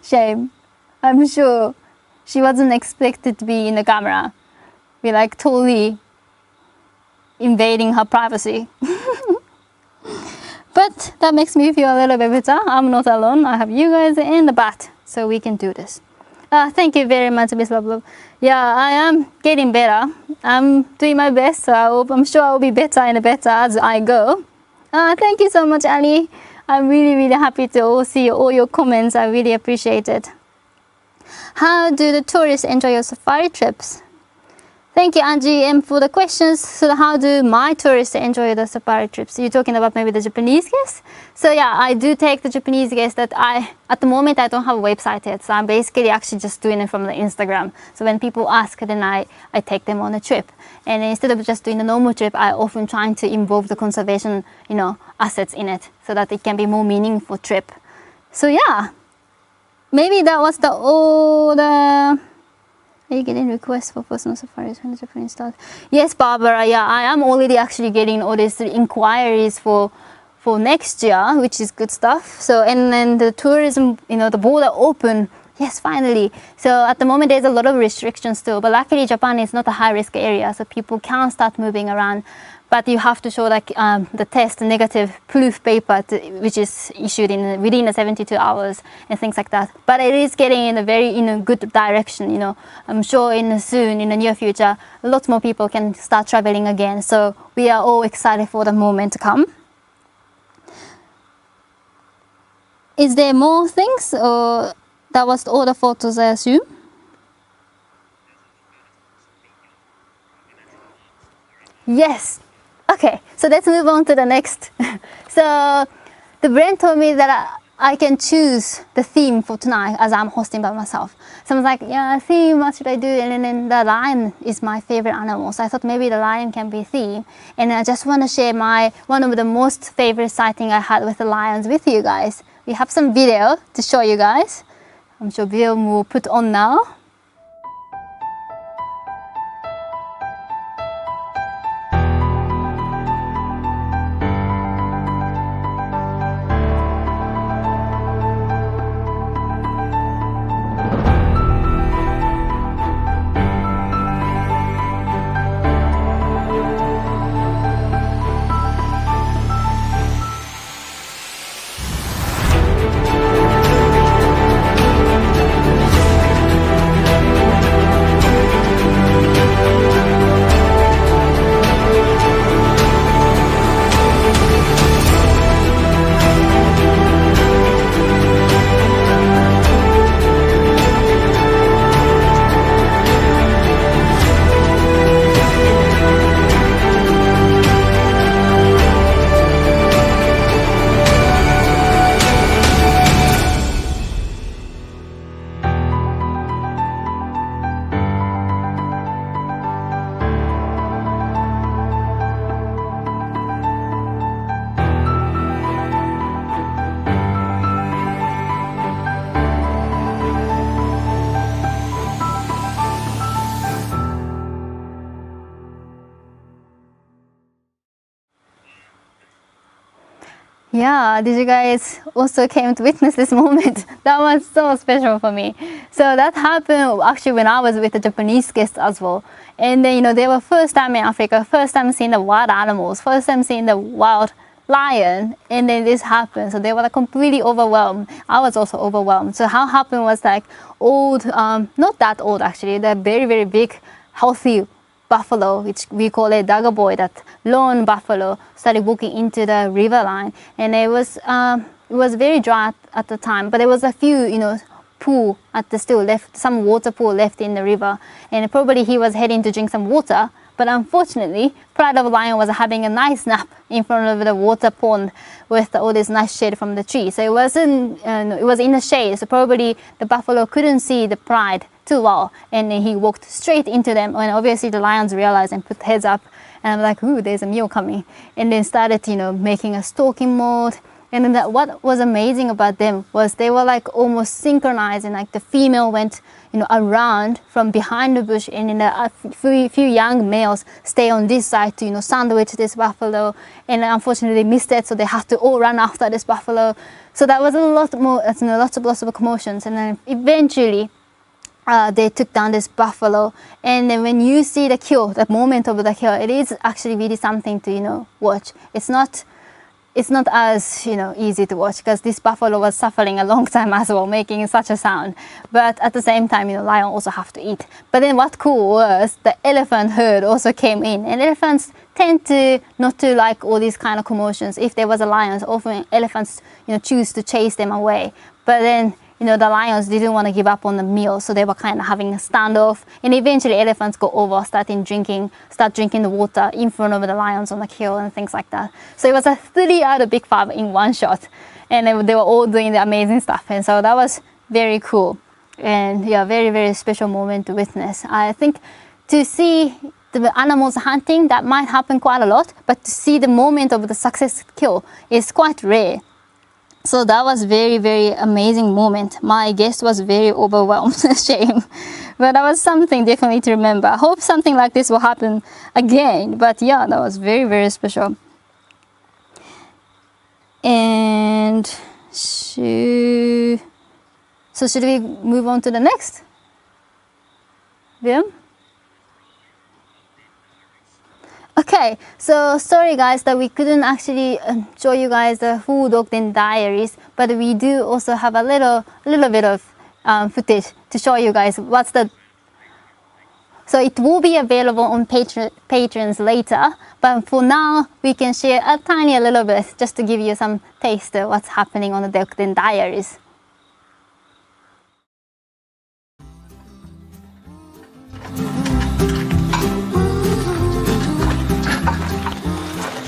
Shame. I'm sure she wasn't expected to be in the camera. We're like totally invading her privacy. But that makes me feel a little bit better. I'm not alone. I have you guys in the bat, so we can do this. Thank you very much, Miss Love. Yeah, I am getting better. I'm doing my best, so I'm sure I'll be better and better as I go. Thank you so much, Ali. I'm really happy to see all your comments. I really appreciate it. How do the tourists enjoy your safari trips? Thank you, Angie, for the questions. So how do my tourists enjoy the safari trips? You're talking about maybe the Japanese guests? So yeah, I do take the Japanese guests that at the moment, I don't have a website yet. So I'm basically actually just doing it from the Instagram. So when people ask, then I take them on a trip. And instead of just doing a normal trip, I often try to involve the conservation, you know, assets in it so that it can be more meaningful trip. So yeah, maybe that was the older. Are you getting requests for personal safaris when the Japanese start? Yes, Barbara. Yeah, I am already actually getting all these inquiries for next year, which is good stuff. So, and then the tourism, you know, the border open. Yes, finally. So at the moment, there's a lot of restrictions still, but luckily Japan is not a high-risk area, so people can start moving around. But you have to show like the test negative proof paper, which is issued within the 72 hours and things like that. But it is getting in a very good direction. You know, I'm sure soon in the near future, lots more people can start traveling again. So we are all excited for the moment to come. Is there more things, or that was all the photos, I assume? Yes. Okay, so let's move on to the next. So the Brent told me that I can choose the theme for tonight as I'm hosting by myself. So I was like, yeah, theme, what should I do? And then the lion is my favorite animal. So I thought maybe the lion can be theme. And I just want to share one of the most favorite sighting I had with the lions with you guys. We have some video to show you guys. I'm sure Bill will put on now. Yeah, did you guys also came to witness this moment? That was so special for me. So that happened actually when I was with the Japanese guests as well. And then, they were first time in Africa, first time seeing the wild animals, first time seeing the wild lion, and then this happened. So they were like completely overwhelmed. I was also overwhelmed. So how happened was like old, not that old actually, they're very, very big, healthy buffalo, which we call it dagger boy, that lone buffalo, started walking into the river line. And it was very dry at the time, but there was a few, pool at the still left, some water pool left in the river. And probably he was heading to drink some water. But unfortunately, Pride of Lion was having a nice nap in front of the water pond with all this nice shade from the tree. So it was in the shade. So probably the buffalo couldn't see the Pride too well, and then he walked straight into them. And obviously the lions realized and put heads up. And I'm like, ooh, there's a meal coming. And then started, making a stalking mode. And then what was amazing about them was they were like almost synchronized, and like the female went, around from behind the bush, and then a few young males stay on this side to, sandwich this buffalo. And unfortunately they missed it, so they had to all run after this buffalo. So that was a lot more, lots of commotions. And then eventually they took down this buffalo. And then when you see the kill, the moment of the kill, it is actually really something to, watch. It's not as easy to watch, because this buffalo was suffering a long time as well, making such a sound. But at the same time, lion also have to eat. But then what cool was, the elephant herd also came in, and elephants tend to not to like all these kind of commotions. If there was a lion, often elephants choose to chase them away. But then the lions didn't want to give up on the meal, so they were kind of having a standoff. And eventually elephants go over, start drinking the water in front of the lions on the hill and things like that. So it was a 3 out of big 5 in one shot. And they were all doing the amazing stuff. And so that was very cool. And yeah, very, very special moment to witness. I think to see the animals hunting, that might happen quite a lot. But to see the moment of the success kill is quite rare. So that was very, very amazing moment. My guest was very overwhelmed, shame. But that was something definitely to remember. I hope something like this will happen again. But yeah, that was very, very special. And should we move on to the next? William? Okay, so sorry guys that we couldn't actually show you guys the full Dog Den diaries, but we do also have a little bit of footage to show you guys so it will be available on Patrons later, but for now we can share a little bit just to give you some taste of what's happening on the Dog Den diaries.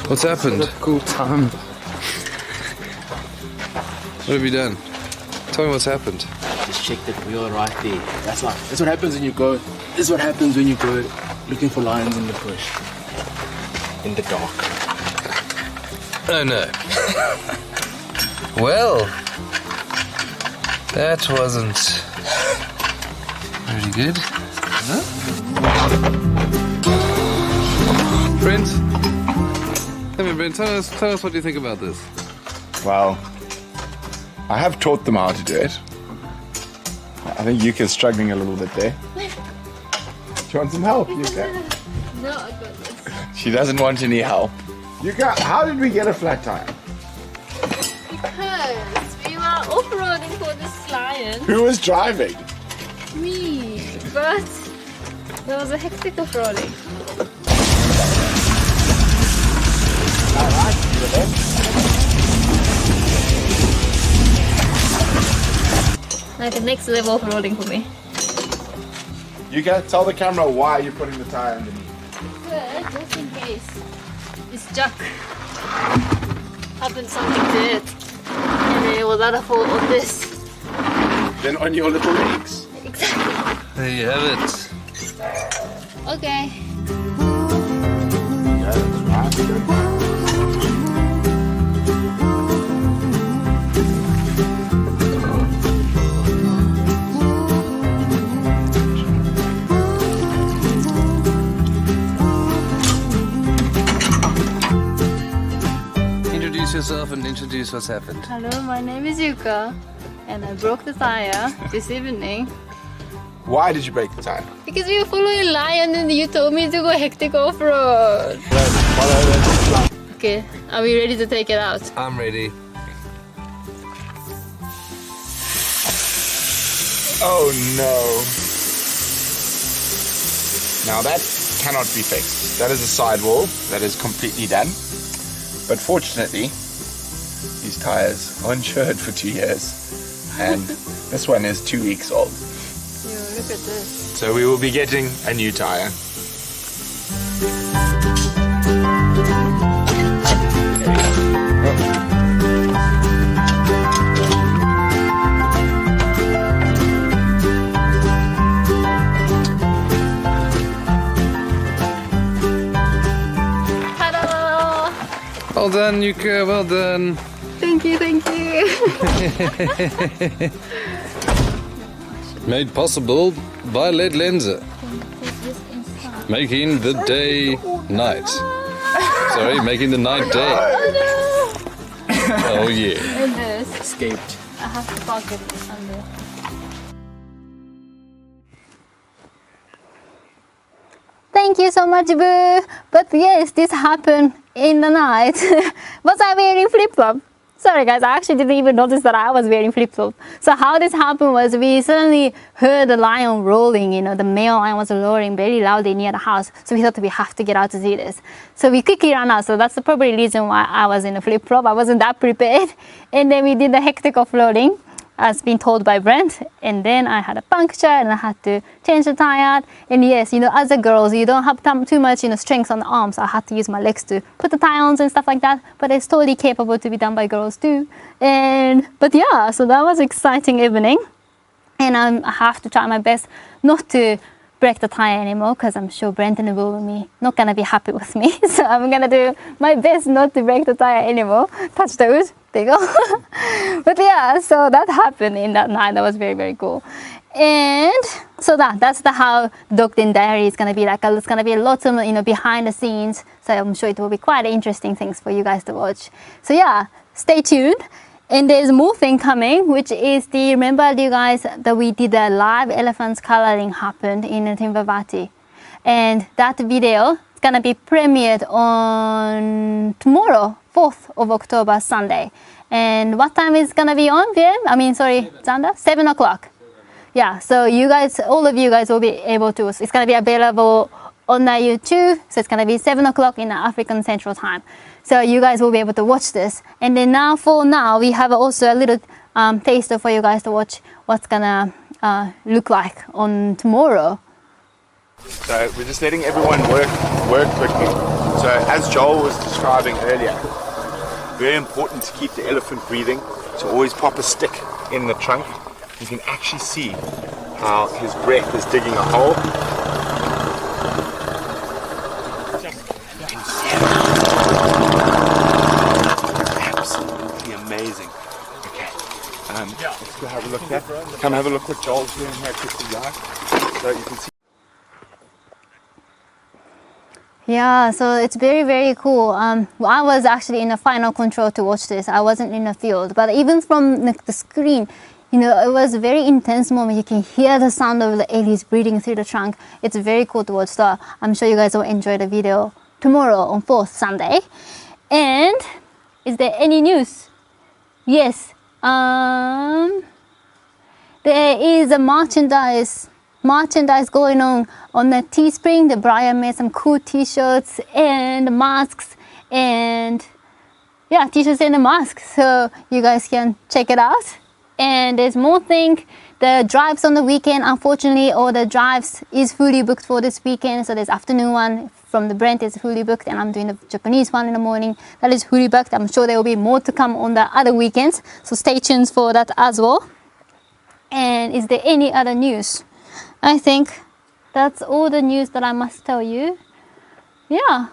What's happened? Cool time. What have you done? Tell me what's happened. Just check that wheel right there. That's what happens when you go. This is what happens when you go looking for lions in the bush. In the dark. Oh no. Well, that wasn't very good. Huh? Brent? Come here, Brent. Tell us what you think about this. Well, I have taught them how to do it. I think Yuka's struggling a little bit there. Do you want some help, Yuka? No, I got this. She doesn't want any help. Yuka, how did we get a flat tire? Because we were off-roading for this lion. Who was driving? Me. But there was a hectic off-roading. Like the next level off-roading for me. Yuka, tell the camera why you're putting the tire underneath. Good, just in case. It's Jack. Happened something to it. And then it was out of fault on this. Then on your little legs. Exactly. There you have it. Okay. Introduce yourself and introduce what's happened. Hello, my name is Yuka. And I broke the tire this evening. Why did you break the tire? Because we were following a lion and you told me to go hectic off-road. Okay, are we ready to take it out? I'm ready. Oh no. Now that cannot be fixed. That is a sidewall that is completely done. But fortunately, these tires are insured for 2 years. And this one is 2 weeks old. Yo, look at this. So we will be getting a new tire. Ta-da! Well done, Yuka. Well done. Thank you, thank you. Made possible by LED lenser. Making the day night. Sorry, making the night day. Oh yeah. And this. Escaped. I have to pocket it under. Thank you so much, Boo. But yes, this happened in the night. Was I wearing flip-flop? Sorry guys, I actually didn't even notice that I was wearing flip-flop. So how this happened was we suddenly heard the lion rolling, you know, the male lion was roaring very loudly near the house. So we thought we have to get out to see this. So we quickly ran out. So that's the probably reason why I was in a flip-flop. I wasn't that prepared. And then we did the hectic offloading, as been told by Brent, and then I had a puncture and I had to change the tire. And yes, you know, as a girl, you don't have too much, you know, strength on the arms. So I had to use my legs to put the tire on and stuff like that. But it's totally capable to be done by girls too. But yeah, so that was an exciting evening. And I have to try my best not to break the tire anymore, because I'm sure Brent and Wium not gonna be happy with me. So I'm gonna do my best not to break the tire anymore. Touch the wood. There you go. But yeah, so that happened in that night. That was very, very cool. And so that's how Dog Den Diary is gonna be like. It's gonna be lots of, you know, behind the scenes. So I'm sure it will be quite interesting things for you guys to watch. So yeah, stay tuned. And there's more thing coming, which is remember you guys that we did a live elephants coloring happened in Timbavati. And that video is gonna be premiered on tomorrow, 4th of October, Sunday. And what time is gonna be on, Zander? 7 o'clock. Yeah, so you guys, all of you guys will be able to, it's gonna be available on the YouTube. So it's gonna be 7 o'clock in the African Central Time. So you guys will be able to watch this. And then for now, we have also a little taster for you guys to watch what's gonna look like on tomorrow. So we're just letting everyone work quickly. So as Joel was describing earlier, very important to keep the elephant breathing. So always pop a stick in the trunk. You can actually see how his breath is digging a hole. Absolutely amazing. Okay, let's go have a look here. Come have a look what Joel's doing here at the yard. So you can see. Yeah, so it's very, very cool. I was actually in the final control to watch this. I wasn't in the field, but even from the screen, you know, it was a very intense moment. You can hear the sound of the Ellies breathing through the trunk. It's very cool to watch. So I'm sure you guys will enjoy the video tomorrow on 4th Sunday. And is there any news? Yes, there is a merchandise going on the Teespring. The Brian made some cool t-shirts and masks, and yeah, t-shirts and the masks, so you guys can check it out. And there's more thing. The drives on the weekend, unfortunately, all the drives is fully booked for this weekend. So there's afternoon one from the Brent is fully booked, and I'm doing the Japanese one in the morning. That is fully booked. I'm sure there will be more to come on the other weekends, so stay tuned for that as well. And is there any other news? I think that's all the news that I must tell you. Yeah.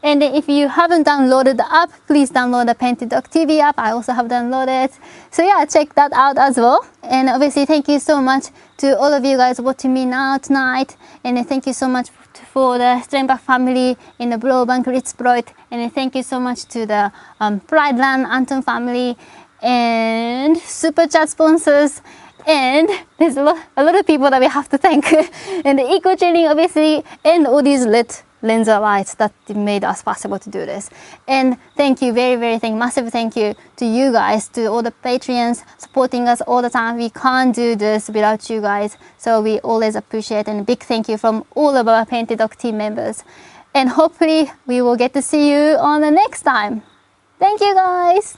And if you haven't downloaded the app, please download the Painted Dog TV app. I also have downloaded. So yeah, check that out as well. And obviously, thank you so much to all of you guys watching me now tonight. And thank you so much for the Strengbach family in the Blaubank Ritzbreut. And thank you so much to the Prideland Anton family and Super Chat sponsors. And there's a lot of people that we have to thank. And the eco training, obviously, and all these lit Lensa lights that made us possible to do this. And thank you, massive thank you to you guys, to all the Patreons supporting us all the time. We can't do this without you guys, so we always appreciate, and a big thank you from all of our Painted Dog team members. And hopefully we will get to see you on the next time. Thank you guys.